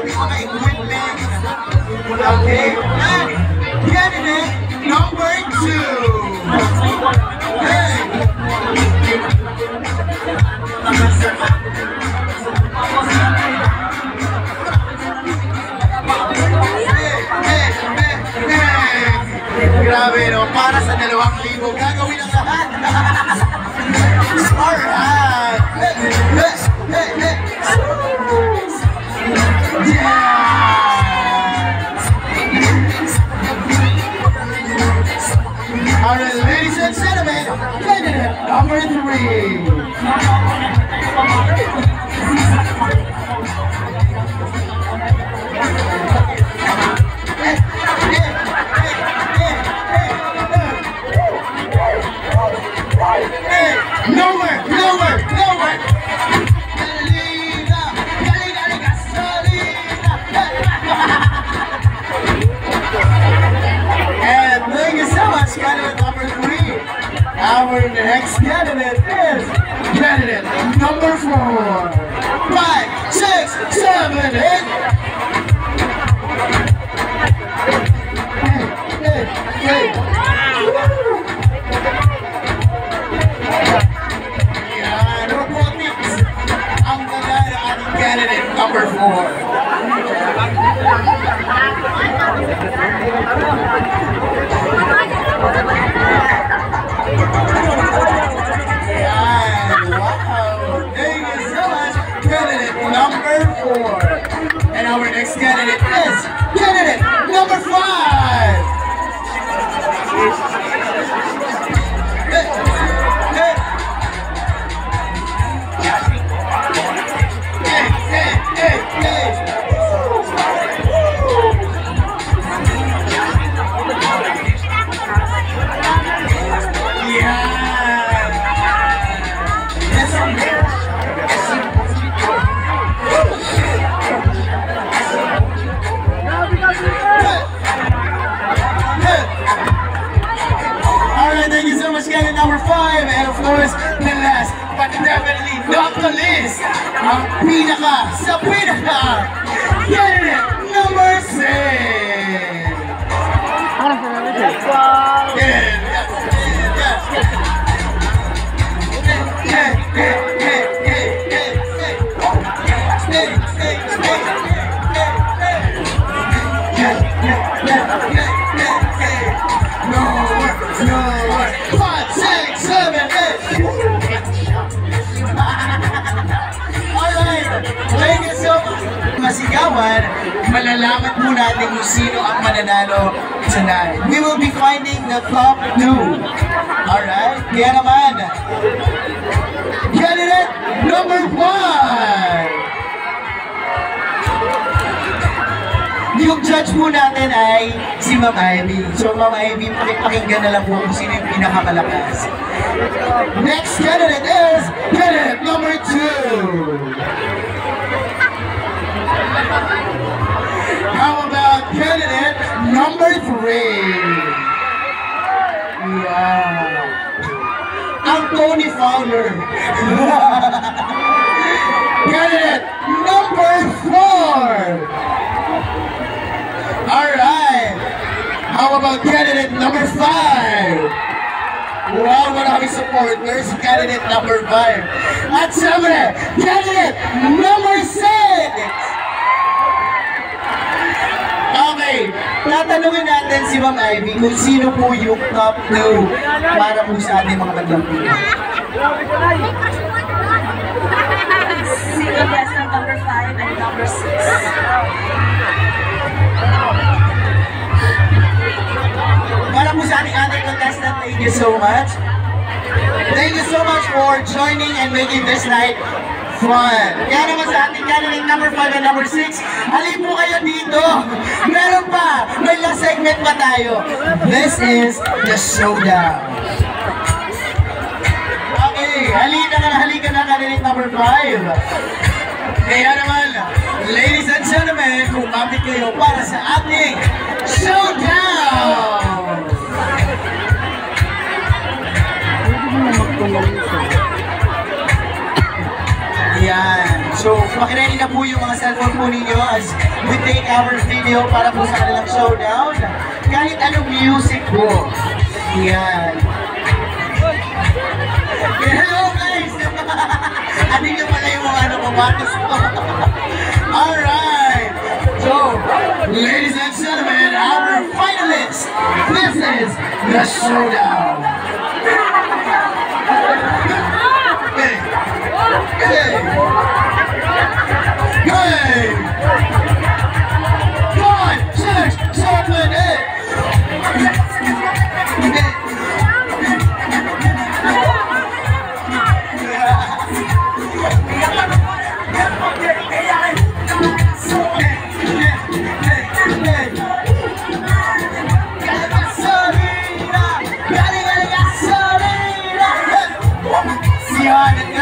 ating mga equipment. Okay, and candidate number 2. Hey! Grabe, no? Para sa 2,000 gagawin ang lahat. Alright! Alright, ladies and gentlemen, candidate number 3. Our next candidate is candidate number 4. 5, 6, 7, 8. Hey. Yan, robotics. Ang nangyari ating candidate number 4. And our next candidate is candidate number 5. Number 5, and of course, the last but definitely not the least, ang pinaka sa pinaka, candidate number 6. Masigawan, malalaman po natin kung sino ang mananalo tonight. We will be finding the top 2. Alright? Kaya naman, candidate number 1. Yung judge po natin ay si Ma'am Ivy. So Ma'am Ivy, pakinggan na lang po kung sino yung pinakamalakas. Next candidate is candidate number 2. How about candidate number 3? Yeah. Ang Tony Fowler. Candidate number 4. Alright. How about candidate number 5? Wow, maraming supporters. Candidate number 5. At siyempre, candidate number 6. Okay, tatanungin natin si Ma'am Ivy kung sino po yung top 2 para po sa ating mga maglampin. Sino best ng number 5 and number 6? Para po sa ating other contestant, thank you so much. Thank you so much for joining and making this night fun. Kaya naman sa ating candidate number 5 and number 6, halin po kayo dito. Meron pa, may last segment pa tayo. This is the showdown. Okay, halika na candidate number 5. Kaya naman, ladies and gentlemen, kumapit kayo para sa ating showdown! Yan, So, makiready na po yung mga cellphone po ninyo as we take our video para po sa kanilang showdown. Kahit anong music po. Yan. Hello guys! Ano nyo pala yung mga kumatos po? Alright! So, ladies and gentlemen, our finalists, this is the showdown. Hey! Hey! Hey! 5, 6, 7, 8!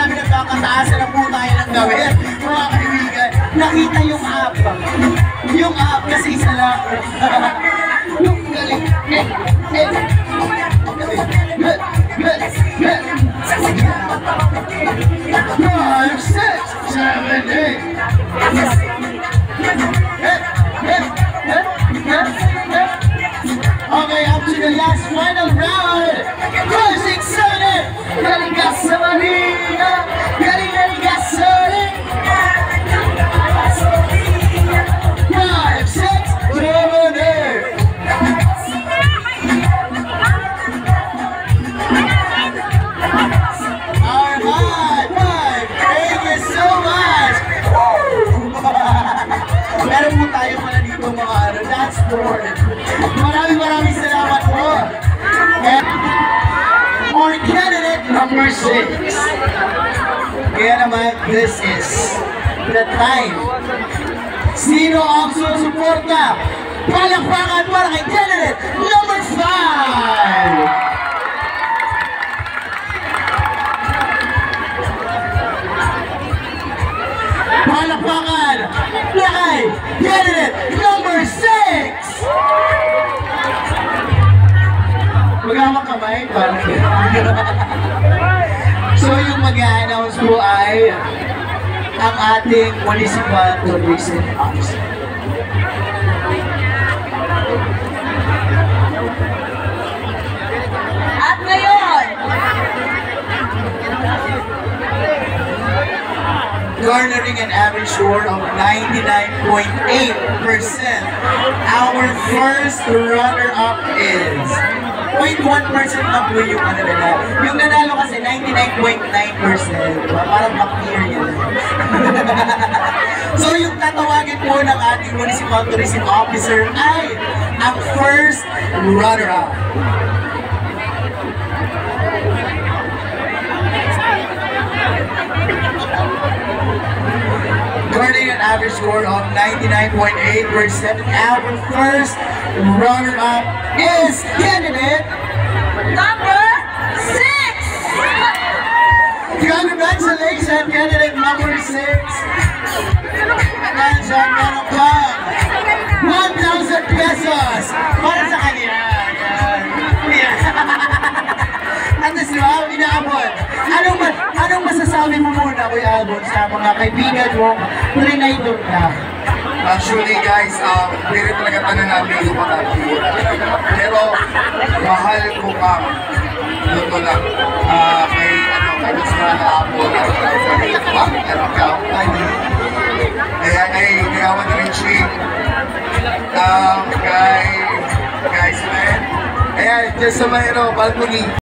Nagkakataasan na po tayo ng gawin, mga kaibigan. Nakita yung app. Yung app kasi isa lang. Yung galing. 5, 6, 7, 8. Okay, up to the last final round. 5, 6, 7, 8. Galing ka sa Manila. Galing ka sa Manila. 5, 6, 7, 8. Alright, 5. Thank you so much. Meron po tayo pala dito mga dance board. Maraming salamat po. And our candidate number 6. Kaya naman, this is the time. Sino ang susuporta? Palakpakan para kay candidate number 5. Palakpakan para kay candidate number 6. Magawang kamay para So yung mag-a-announce po ay ang ating municipal tourism officer. At ngayon, garnering an average score of 99.8%. Our first runner-up is 0.1% na po yung nanalo. Yung nanalo kasi 99.9%. Parang back-clear yun. So yung tatawagin po ng ating municipal tourism officer ay ang first runner-up. Garnering an average score of 99.8%. Our first runner-up is candidate number 6! Congratulations, candidate number 6. Nandiyan meron pa 1,000 pesos para sa kanya. At least, di ba? Inaabot. Anong masasabi mo muna, Kuya Albon, sa mga kaibigan mong trinidor ka? Actually guys, hindi talaga tanan namin yung patati. Pero mahal ko ka. Luto lang. Kay gusto na na-upload. Kaya kay Gayawan na rin siya. Kay guys man. Ayan, just sa mayroon, Balcony.